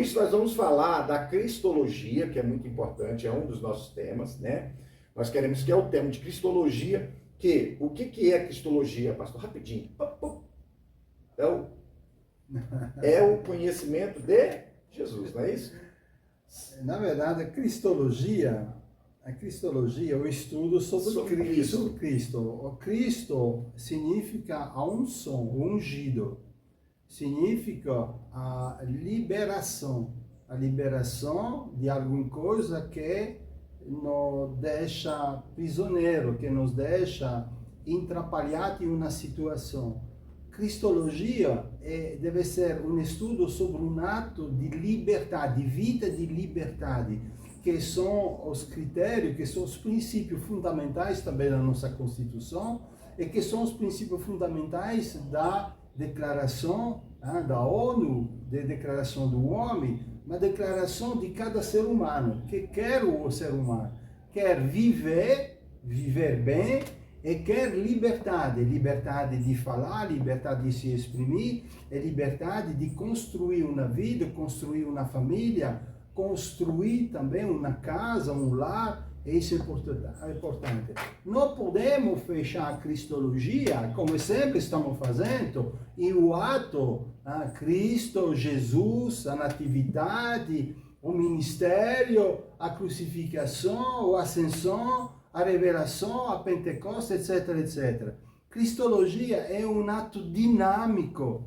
isso nós vamos falar da cristologia, que é muito importante, é um dos nossos temas, né? Nós queremos que é o tema de cristologia, o que é cristologia, pastor? Rapidinho. É o conhecimento de Jesus, não é isso? Na verdade, a cristologia é o estudo sobre Cristo. O Cristo significa a unção, o ungido. Significa a liberação de alguma coisa que nos deixa prisioneiro, que nos deixa atrapalhado em uma situação. Cristologia deve ser um estudo sobre um ato de liberdade, de vida de liberdade, que são os critérios, que são os princípios fundamentais também da nossa Constituição, e que são os princípios fundamentais da declaração da ONU, da declaração do homem, uma declaração de cada ser humano, que quer o ser humano, quer viver bem, e quer liberdade de falar, liberdade de se exprimir, e liberdade de construir uma vida, construir uma família, construir também uma casa, um lar. Isso é importante. Não podemos fechar a cristologia, como sempre estamos fazendo, em o ato, Cristo, Jesus, a natividade, o ministério, a crucificação, a ascensão, a revelação, a Pentecostes, etc, etc. Cristologia é um ato dinâmico,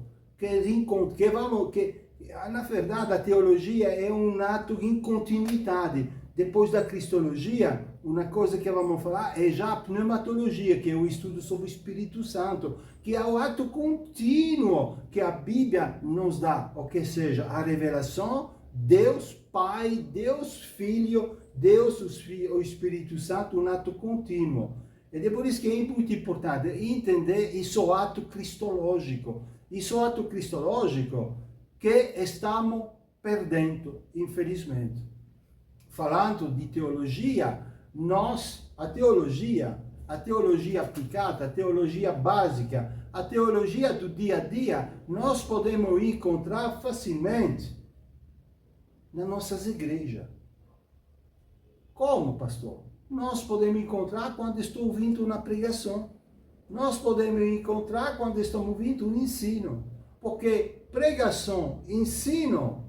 na verdade, a teologia é um ato em continuidade. Depois da cristologia, uma coisa que vamos falar é já a pneumatologia, que é o estudo sobre o Espírito Santo, que é o ato contínuo que a Bíblia nos dá, ou que seja, a revelação, Deus Pai, Deus Filho, o Espírito Santo, um ato contínuo. E é por isso que é muito importante entender esse ato cristológico. Esse ato cristológico que estamos perdendo, infelizmente. Falando de teologia, a teologia aplicada, a teologia básica, a teologia do dia a dia, nós podemos encontrar facilmente nas nossas igrejas. Como, pastor? Nós podemos encontrar quando estou ouvindo uma pregação. Nós podemos encontrar quando estamos ouvindo um ensino. Porque pregação, ensino,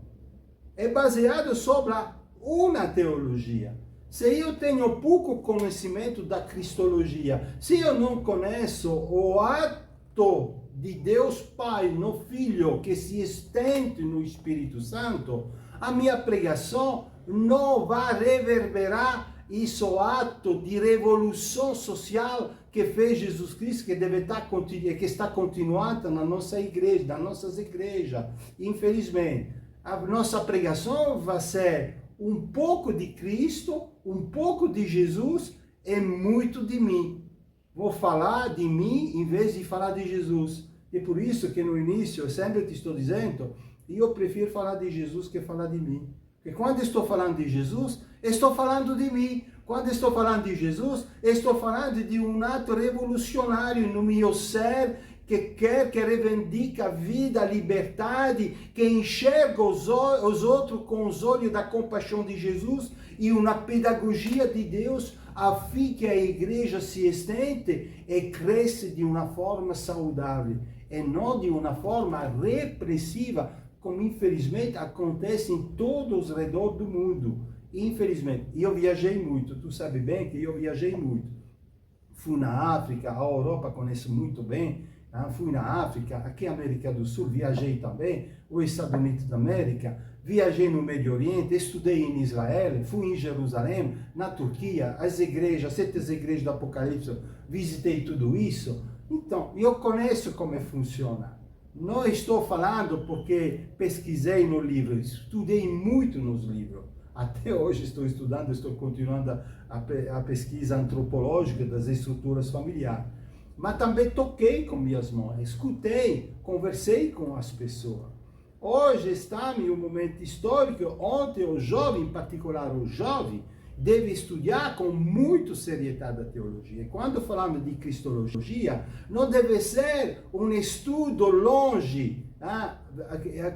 é baseado sobre uma teologia. Se eu tenho pouco conhecimento da cristologia, se eu não conheço o ato de Deus Pai no Filho que se estende no Espírito Santo, a minha pregação não vai reverberar esse ato de revolução social que fez Jesus Cristo, que está continuando na nossa igreja, nas nossas igrejas. Infelizmente, a nossa pregação vai ser um pouco de Cristo, um pouco de Jesus e muito de mim. Vou falar de mim em vez de falar de Jesus. E por isso que no início eu sempre te estou dizendo, eu prefiro falar de Jesus que falar de mim. Porque quando estou falando de Jesus, estou falando de mim. Quando estou falando de Jesus, estou falando de um ato revolucionário no meu ser, que reivindica a vida, a liberdade, que enxerga os outros com os olhos da compaixão de Jesus e uma pedagogia de Deus, a fim que a igreja se estende e cresce de uma forma saudável, e não de uma forma repressiva, como infelizmente acontece em todos os redor do mundo. Infelizmente, eu viajei muito, tu sabe bem que eu viajei muito. Fui na África, a Europa conheço muito bem, fui na África, aqui na América do Sul, viajei também, os Estados Unidos da América, viajei no Médio Oriente, estudei em Israel, fui em Jerusalém, na Turquia, as igrejas, 7 igrejas do Apocalipse, visitei tudo isso. Então, eu conheço como funciona. Não estou falando porque pesquisei no livro, estudei muito nos livros. Até hoje estou estudando, estou continuando a pesquisa antropológica das estruturas familiares. Mas também toquei com minhas mãos, escutei, conversei com as pessoas. Hoje está em um momento histórico onde o jovem, em particular o jovem, deve estudar com muita seriedade a teologia. E quando falamos de cristologia, não deve ser um estudo longe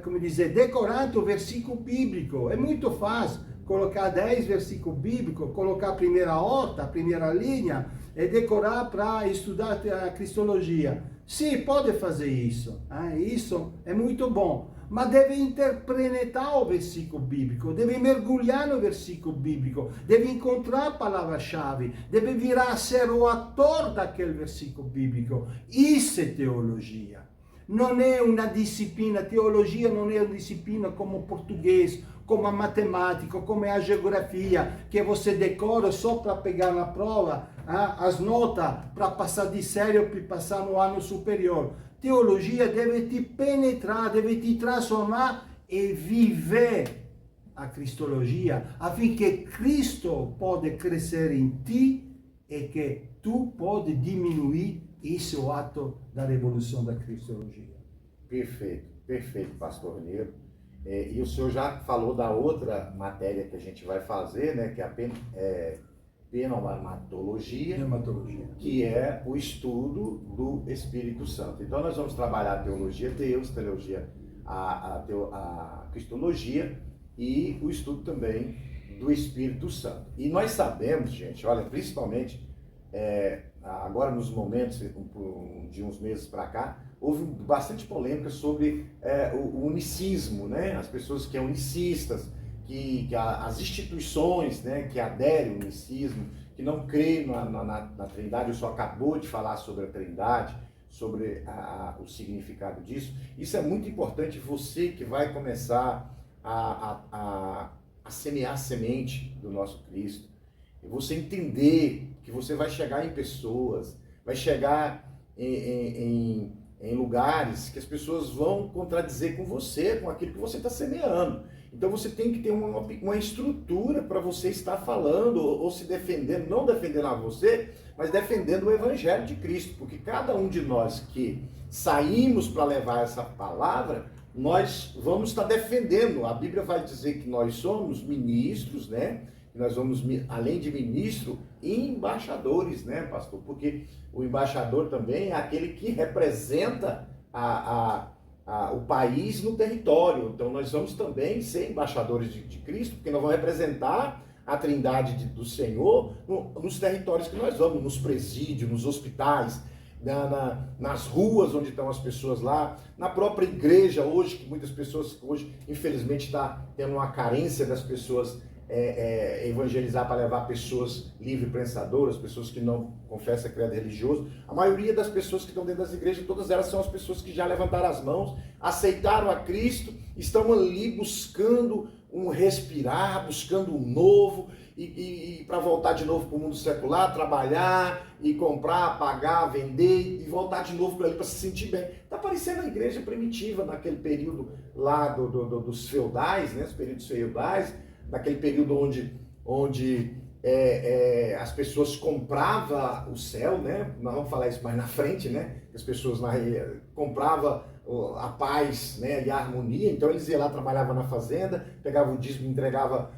como dizer, decorando o versículo bíblico. É muito fácil colocar 10 versículos bíblicos, colocar a primeira horta, a primeira linha, e decorar para estudar a cristologia. Sim, pode fazer isso. Isso é muito bom. Mas deve interpretar o versículo bíblico, deve mergulhar no versículo bíblico, deve encontrar a palavra-chave, deve virar a ser o ator daquele versículo bíblico. Isso é teologia. Não é uma disciplina, teologia não é uma disciplina como o português, como a matemática, como é a geografia, que você decora só para pegar na prova as notas, para passar de série ou para passar no ano superior. Teologia deve te penetrar, deve te transformar e viver a cristologia, afim que Cristo pode crescer em ti e que tu pode diminuir. Esse é o ato da revolução da cristologia. Perfeito, perfeito, pastor Nero. E o senhor já falou da outra matéria que a gente vai fazer, né, que é a pneumatologia, que é o estudo do Espírito Santo. Então nós vamos trabalhar a teologia de Deus, a cristologia e o estudo também do Espírito Santo. E nós sabemos, gente, olha, principalmente agora nos momentos de uns meses para cá, houve bastante polêmica sobre o unicismo, né? As pessoas que são unicistas, que as instituições, né, que aderem ao unicismo, que não creem na Trindade. O senhor acabou de falar sobre a Trindade, sobre o significado disso. Isso é muito importante, você que vai começar a semear a semente do nosso Cristo, e você entender que você vai chegar em pessoas, vai chegar em lugares que as pessoas vão contradizer com você, com aquilo que você está semeando. Então você tem que ter uma estrutura para você estar falando ou se defendendo, não defendendo a você, mas defendendo o Evangelho de Cristo, porque cada um de nós que saímos para levar essa palavra, nós vamos estar defendendo. A Bíblia vai dizer que nós somos ministros, né? Nós vamos, além de ministro, embaixadores, né, pastor? Porque o embaixador também é aquele que representa o país no território. Então nós vamos também ser embaixadores de Cristo, porque nós vamos representar a Trindade do Senhor nos territórios que nós vamos, nos presídios, nos hospitais, nas ruas onde estão as pessoas lá, na própria igreja hoje, que muitas pessoas hoje, infelizmente, está tendo uma carência das pessoas evangelizar para levar pessoas livre-pensadoras, pessoas que não confessam credo religioso. A maioria das pessoas que estão dentro das igrejas, todas elas são as pessoas que já levantaram as mãos, aceitaram a Cristo, estão ali buscando um respirar, buscando um novo, e para voltar de novo para o mundo secular, trabalhar e comprar, pagar, vender e voltar de novo para ali para se sentir bem. Está parecendo a igreja primitiva naquele período lá dos feudais, né, os períodos feudais, naquele período onde as pessoas compravam o céu, né? Nós vamos falar isso mais na frente, né? As pessoas compravam a paz, né, e a harmonia. Então eles iam lá, trabalhavam na fazenda, pegavam o dízimo, entregavam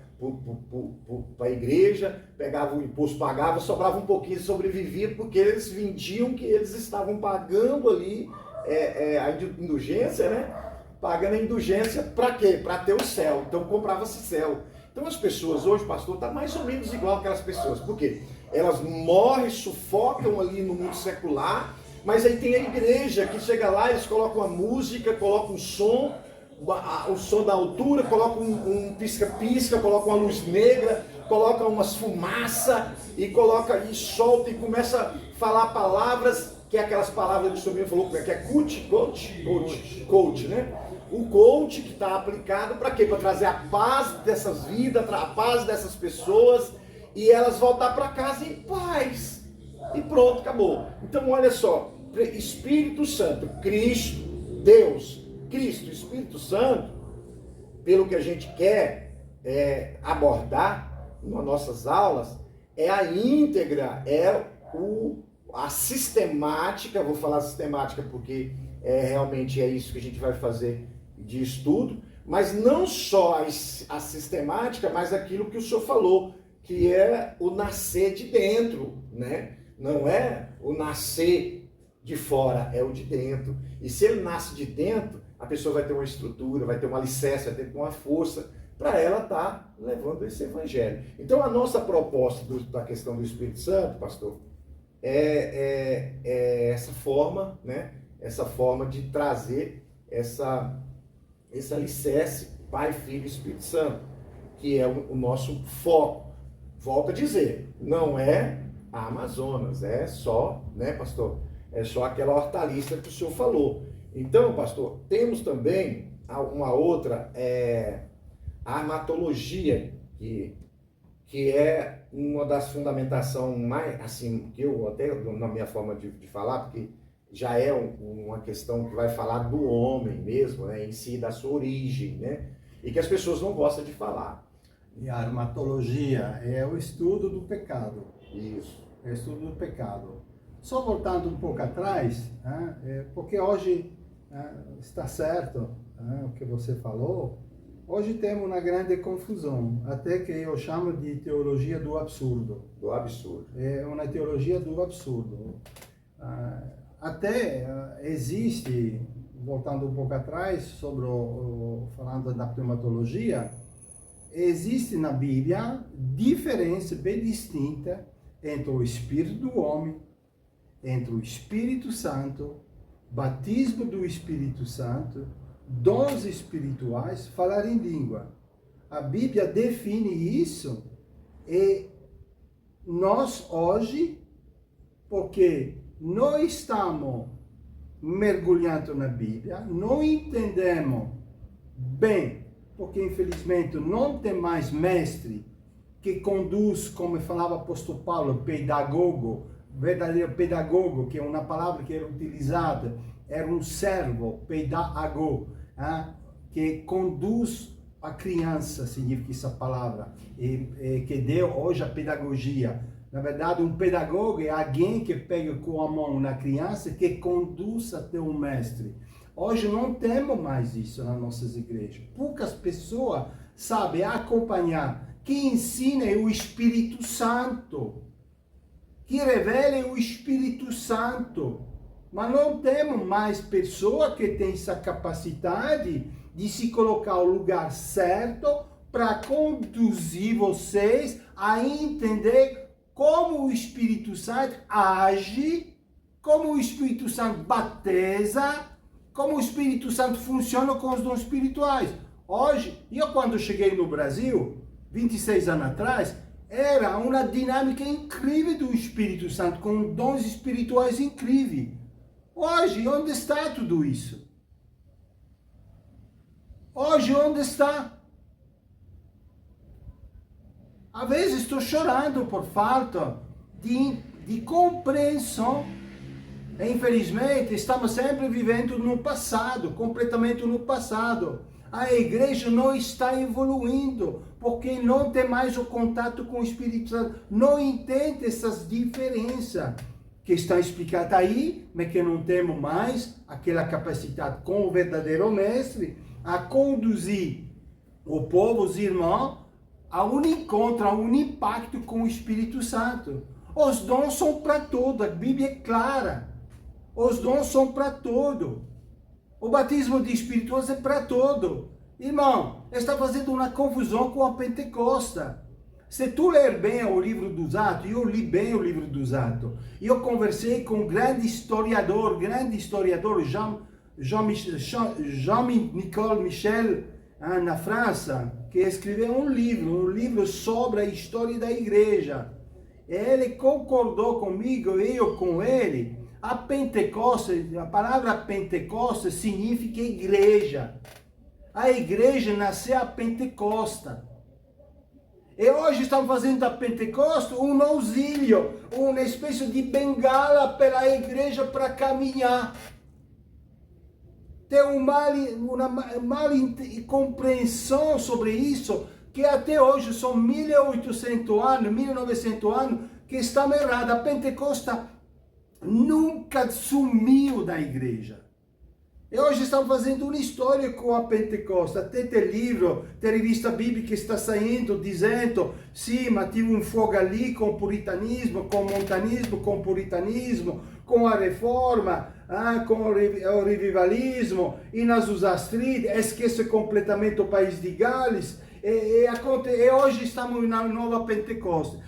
para a igreja, pegavam o imposto, pagavam, sobrava um pouquinho, sobrevivia, porque eles vendiam que eles estavam pagando ali a indulgência, né? Pagando a indulgência para quê? Para ter o céu. Então comprava-se céu. Então as pessoas hoje, pastor, está mais ou menos igual aquelas pessoas. Por quê? Elas morrem, sufocam ali no mundo secular, mas aí tem a igreja que chega lá, eles colocam a música, colocam um som, o som da altura, colocam um pisca-pisca, colocam uma luz negra, colocam umas fumaça e coloca e solta e começa a falar palavras, que é aquelas palavras que o senhor falou, que é coach, né? O coach que está aplicado para quê? Para trazer a paz dessas vidas, a paz dessas pessoas e elas voltar para casa em paz. E pronto, acabou. Então olha só, Espírito Santo, Cristo, Deus, Cristo, Espírito Santo, pelo que a gente quer abordar nas nossas aulas, é a íntegra, a sistemática, vou falar sistemática porque realmente é isso que a gente vai fazer de estudo, mas não só a sistemática, mas aquilo que o senhor falou, que é o nascer de dentro, né? Não é o nascer de fora, é o de dentro. E se ele nasce de dentro, a pessoa vai ter uma estrutura, vai ter uma alicerce, vai ter uma força para ela estar levando esse evangelho. Então a nossa proposta da questão do Espírito Santo, pastor, é essa forma, né? Essa forma de trazer esse alicerce, Pai, Filho e Espírito Santo, que é o nosso foco. Volto a dizer, não é a Amazonas, é só, né, pastor? É só aquela hortaliça que o senhor falou. Então, pastor, temos também uma outra amatologia, que é uma das fundamentações mais, assim, que eu até, na minha forma de falar, porque já é uma questão que vai falar do homem mesmo, né, em si, da sua origem, né, e que as pessoas não gostam de falar. E a armatologia é o estudo do pecado. Isso. É o estudo do pecado. Só voltando um pouco atrás, porque hoje está certo o que você falou, hoje temos uma grande confusão, até que eu chamo de teologia do absurdo. Do absurdo. É uma teologia do absurdo. Até existe, voltando um pouco atrás, falando da pneumatologia, existe na Bíblia diferença bem distinta entre o Espírito do homem, entre o Espírito Santo, batismo do Espírito Santo, dons espirituais, falar em língua. A Bíblia define isso e nós hoje, porque não estamos mergulhando na Bíblia, não entendemos bem, porque infelizmente não tem mais mestre que conduz, como falava o apóstolo Paulo, pedagogo, verdadeiro pedagogo, que é uma palavra que era utilizada, era um servo, pedagogo, que conduz a criança, significa essa palavra, que deu hoje a pedagogia. Na verdade, um pedagogo é alguém que pega com a mão na criança que conduz até o mestre. Hoje não temos mais isso nas nossas igrejas. Poucas pessoas sabem acompanhar. Quem ensina é o Espírito Santo. Que revela é o Espírito Santo. Mas não temos mais pessoas que têm essa capacidade de se colocar no lugar certo para conduzir vocês a entender como o Espírito Santo age, como o Espírito Santo batiza, como o Espírito Santo funciona com os dons espirituais. Hoje, eu quando cheguei no Brasil, 26 anos atrás, era uma dinâmica incrível do Espírito Santo, com dons espirituais incríveis. Hoje, onde está tudo isso? Hoje, onde está? Às vezes estou chorando por falta de compreensão. Infelizmente, estamos sempre vivendo no passado, completamente no passado. A igreja não está evoluindo, porque não tem mais o contato com o Espírito Santo, não entende essas diferenças que estão explicadas aí, mas que não temos mais aquela capacidade com o verdadeiro mestre a conduzir o povo, os irmãos, a um encontro, a um impacto com o Espírito Santo. Os dons são para todos, a Bíblia é clara. Os dons são para todo. O batismo de Espírito é para todo. Irmão, está fazendo uma confusão com a Pentecosta. Se tu ler bem o livro dos Atos, eu li bem o livro dos Atos. Eu conversei com um grande historiador, Jean-Nicole Michel, na França, que escreveu um livro sobre a história da igreja. Ele concordou comigo, eu com ele. A Pentecoste, a palavra Pentecoste significa igreja. A igreja nasceu a Pentecosta. E hoje estamos fazendo da Pentecoste um auxílio, uma espécie de bengala para a igreja para caminhar. Tem uma mal compreensão sobre isso, que até hoje são 1800 anos, 1900 anos, que estamos errados. A Pentecoste nunca sumiu da igreja. E hoje estamos fazendo uma história com a Pentecoste. Até tem livro, tem revista bíblica que está saindo dizendo, sim, mas tive um fogo ali com o puritanismo, com o montanismo, com o puritanismo, com a reforma. com o revivalismo, e nas Usastride, esquece completamente o país de Gales, e hoje estamos na nova Pentecoste.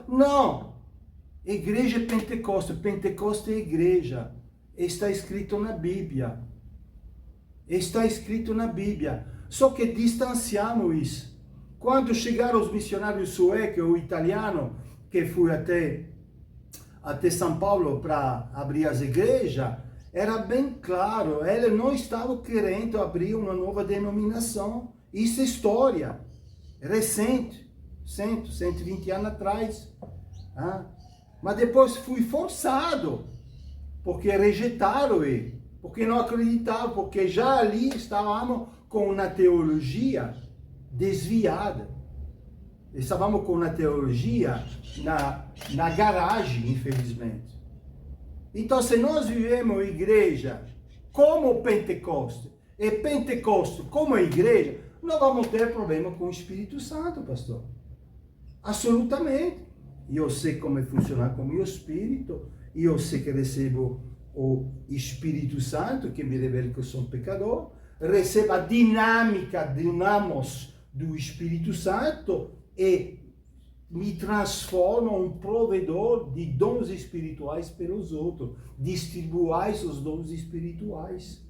Não! Igreja é Pentecoste, Pentecoste é igreja. Está escrito na Bíblia. Está escrito na Bíblia. Só que distanciamos isso. Quando chegaram os missionários suecos ou italianos, que fui até São Paulo para abrir as igrejas, era bem claro, eles não estavam querendo abrir uma nova denominação. Isso é história recente, 120 anos atrás. Mas depois fui forçado, porque rejeitaram ele, porque não acreditavam, porque já ali estávamos com uma teologia desviada. Estávamos com uma teologia na garagem, infelizmente. Então, se nós vivemos a igreja como Pentecoste, e Pentecoste como a igreja, não vamos ter problema com o Espírito Santo, pastor. Absolutamente. E eu sei como funcionar com o meu espírito, e eu sei que recebo o Espírito Santo, que me revela que eu sou um pecador, recebo a dinâmica, dinamos do Espírito Santo, e me transforma um provedor de dons espirituais pelos outros. Distribuais os dons espirituais.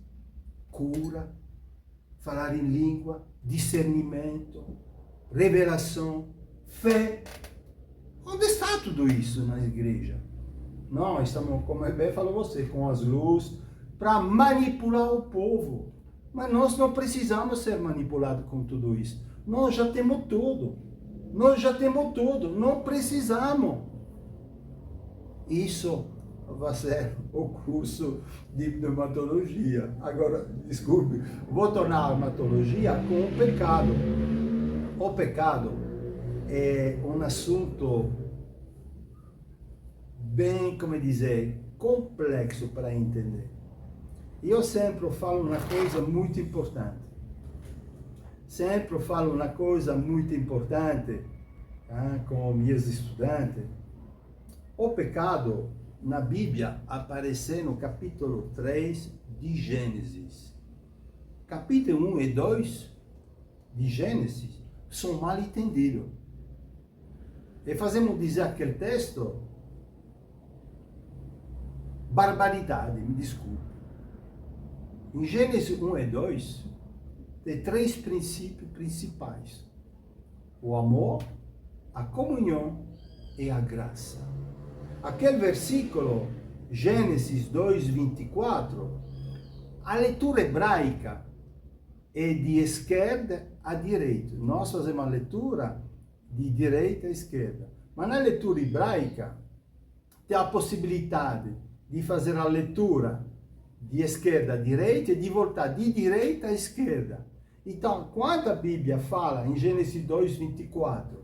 Cura, falar em língua, discernimento, revelação, fé. Onde está tudo isso na igreja? Não, estamos, como bem falou você, com as luzes, para manipular o povo. Mas nós não precisamos ser manipulados com tudo isso. Nós já temos tudo. Nós já temos tudo, não precisamos. Isso vai ser o curso de pneumatologia. Agora, desculpe, vou tornar a pneumatologia com o pecado. O pecado é um assunto bem, como dizer, complexo para entender. E eu sempre falo uma coisa muito importante. Sempre falo uma coisa muito importante com meus estudantes. O pecado na Bíblia aparece no capítulo 3 de Gênesis. Capítulo 1 e 2 de Gênesis são mal entendidos. E fazemos dizer aquele texto barbaridade, me desculpe. Em Gênesis 1 e 2 tem 3 princípios principais: o amor, a comunhão e a graça. Aquele versículo, Gênesis 2, 24, a leitura hebraica é de esquerda a direita. Nós fazemos a leitura de direita a esquerda. Mas na leitura hebraica, tem a possibilidade de fazer a leitura de esquerda a direita e de voltar de direita à esquerda. Então, quando a Bíblia fala em Gênesis 2, 24,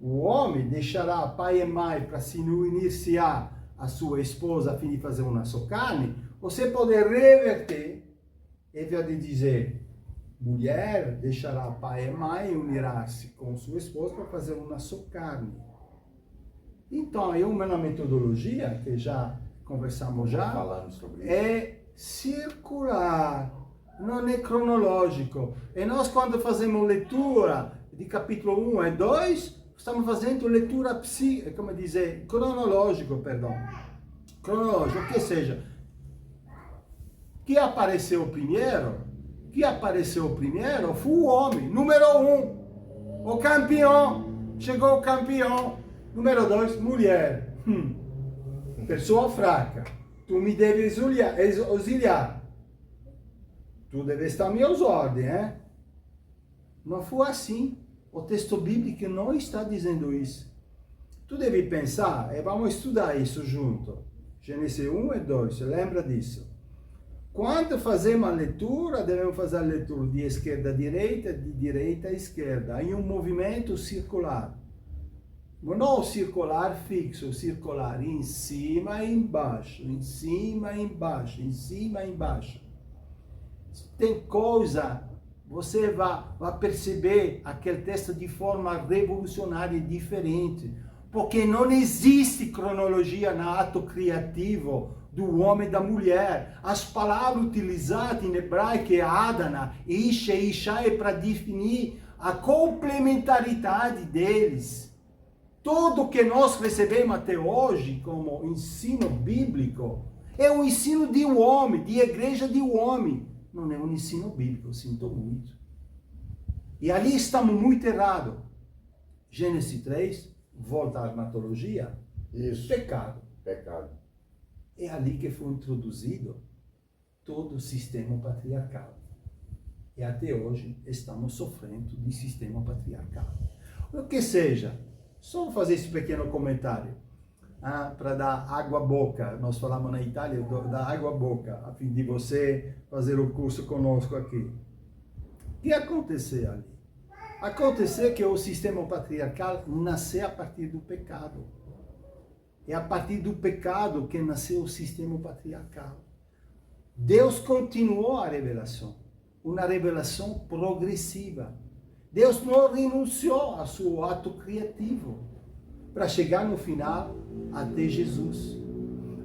o homem deixará pai e mãe para se unir-se a sua esposa a fim de fazer uma só carne, você pode reverter e vai dizer, mulher deixará pai e mãe e unirá-se com sua esposa para fazer uma só carne. Então, é uma metodologia que já conversamos é circular, não é cronológico. E nós, quando fazemos leitura de capítulo 1 e 2, estamos fazendo leitura cronológico, perdão. Cronológico, que seja, que apareceu primeiro foi o homem, número 1, o campeão, chegou o campeão. Número 2, mulher, pessoa fraca, tu me deves auxiliar. Tu deve estar às minhas ordens, hein? Não foi assim. O texto bíblico não está dizendo isso. Tu deve pensar, e vamos estudar isso junto. Gênesis 1 e 2, lembra disso? Quando fazemos a leitura, devemos fazer a leitura de esquerda a direita, de direita a esquerda, em um movimento circular. Não circular fixo, circular em cima e embaixo, em cima e embaixo, em cima e embaixo. Tem coisa, você vai perceber aquele texto de forma revolucionária e diferente, porque não existe cronologia no ato criativo do homem e da mulher. As palavras utilizadas em hebraico é Adana, Isha e Isha é para definir a complementaridade deles. Tudo que nós recebemos até hoje como ensino bíblico é um ensino de um homem, de igreja de um homem. Não é um ensino bíblico, eu sinto muito. E ali estamos muito errados. Gênesis 3, volta à armatologia. Isso. Pecado. Pecado. É ali que foi introduzido todo o sistema patriarcal. E até hoje estamos sofrendo de sistema patriarcal. O que seja, só vou fazer esse pequeno comentário para dar água à boca. Nós falamos na Itália da água à boca, a fim de você fazer o curso conosco aqui. O que aconteceu ali? Aconteceu que o sistema patriarcal nasceu a partir do pecado. É a partir do pecado que nasceu o sistema patriarcal. Deus continuou a revelação, uma revelação progressiva. Deus não renunciou ao seu ato criativo para chegar no final até Jesus.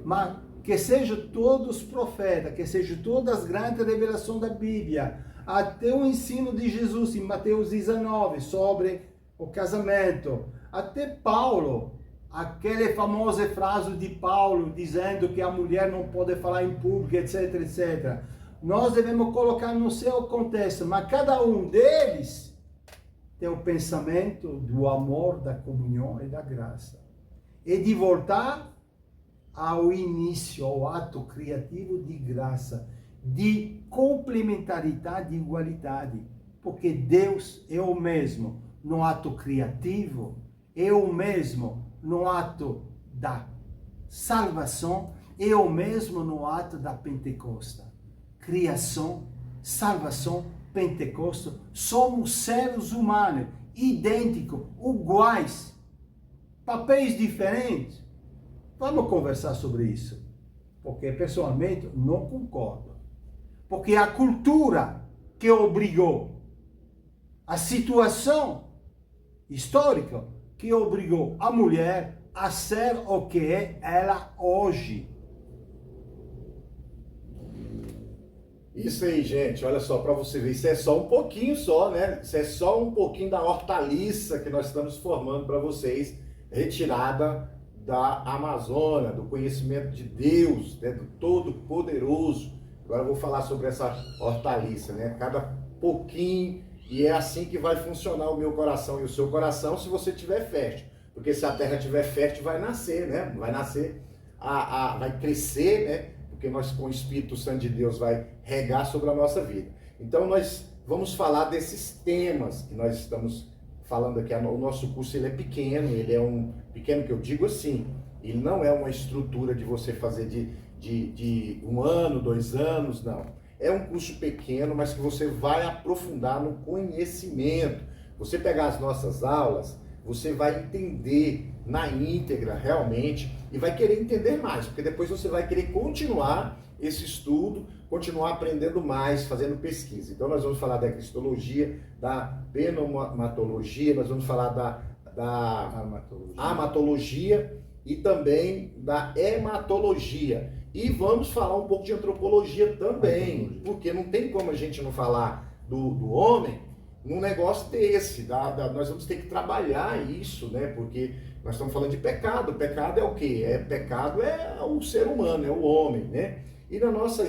Mas que sejam todos os profetas, que sejam todas as grandes revelações da Bíblia, até o ensino de Jesus em Mateus 19 sobre o casamento, até Paulo, aquela famosa frase de Paulo dizendo que a mulher não pode falar em público, etc, etc. Nós devemos colocar no seu contexto, mas cada um deles tem o pensamento do amor, da comunhão e da graça. E de voltar ao início, ao ato criativo de graça, de complementaridade e igualdade. Porque Deus é o mesmo no ato criativo, é o mesmo no ato da salvação, é o mesmo no ato da Pentecoste. Criação, salvação, Pentecoste, somos seres humanos, idênticos, iguais, papéis diferentes. Vamos conversar sobre isso, porque pessoalmente não concordo. Porque a cultura que obrigou, a situação histórica que obrigou a mulher a ser o que é ela hoje. Isso aí, gente, olha só, para você ver, isso é só um pouquinho só, né? Isso é só um pouquinho da hortaliça que nós estamos formando para vocês, retirada da Amazônia, do conhecimento de Deus, né? Do Todo-Poderoso. Agora eu vou falar sobre essa hortaliça, né? Cada pouquinho, e é assim que vai funcionar o meu coração e o seu coração se você tiver fértil. Porque se a terra tiver fértil, vai nascer, né? Vai nascer, vai crescer, né? Porque nós, com o Espírito Santo de Deus, vai regar sobre a nossa vida. Então, nós vamos falar desses temas que nós estamos falando aqui. O nosso curso ele é pequeno, ele é um pequeno que eu digo assim, ele não é uma estrutura de você fazer de 1 ano, 2 anos, não. É um curso pequeno, mas que você vai aprofundar no conhecimento. Você pegar as nossas aulas, você vai entender na íntegra realmente e vai querer entender mais, porque depois você vai querer continuar esse estudo, continuar aprendendo mais, fazendo pesquisa. Então nós vamos falar da cristologia, da pneumatologia, nós vamos falar da amatologia e também da hematologia. E vamos falar um pouco de antropologia também, porque não tem como a gente não falar do homem num negócio desse. Nós vamos ter que trabalhar isso, né? Porque nós estamos falando de pecado. Pecado é o quê? Pecado é o ser humano, é o homem, né? E na nossa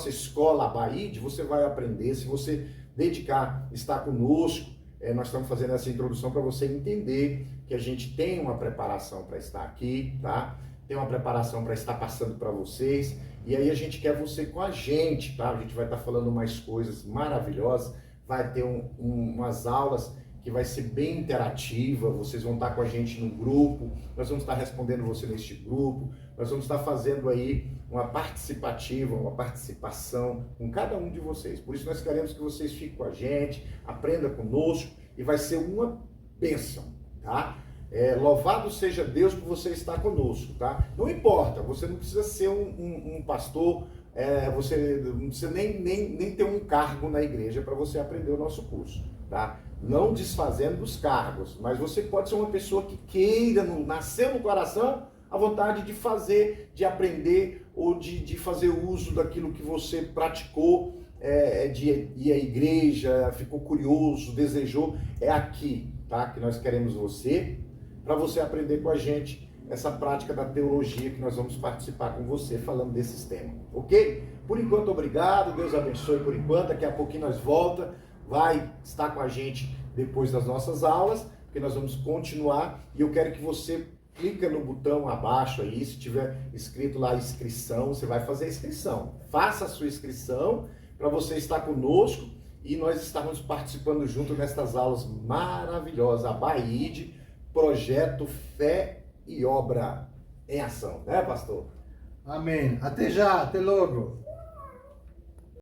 escola Abaíde, você vai aprender, se você dedicar, estar conosco, nós estamos fazendo essa introdução para você entender que a gente tem uma preparação para estar aqui, tá? Tem uma preparação para estar passando para vocês, e aí a gente quer você com a gente, tá? A gente vai estar falando mais coisas maravilhosas, vai ter umas aulas que vai ser bem interativa, vocês vão estar com a gente no grupo, nós vamos estar respondendo você neste grupo, nós vamos estar fazendo aí uma participação com cada um de vocês. Por isso nós queremos que vocês fiquem com a gente, aprendam conosco, e vai ser uma bênção, tá? Louvado seja Deus por você estar conosco, tá? Não importa, você não precisa ser um pastor, você não precisa nem ter um cargo na igreja para você aprender o nosso curso, tá? Não desfazendo dos cargos, mas você pode ser uma pessoa que queira, nascer no coração, a vontade de fazer, de aprender ou de fazer uso daquilo que você praticou, de ir à igreja, ficou curioso, desejou, é aqui, tá? Que nós queremos você, para você aprender com a gente essa prática da teologia que nós vamos participar com você falando desses temas, ok? Por enquanto, obrigado, Deus abençoe por enquanto, daqui a pouquinho nós volta, vai estar com a gente depois das nossas aulas, porque nós vamos continuar, e eu quero que você clica no botão abaixo aí, se tiver escrito lá inscrição, você vai fazer a inscrição, faça a sua inscrição para você estar conosco e nós estarmos participando junto nestas aulas maravilhosas, a BAID, Projeto Fé e Obra em Ação, né, pastor? Amém. Até já, até logo.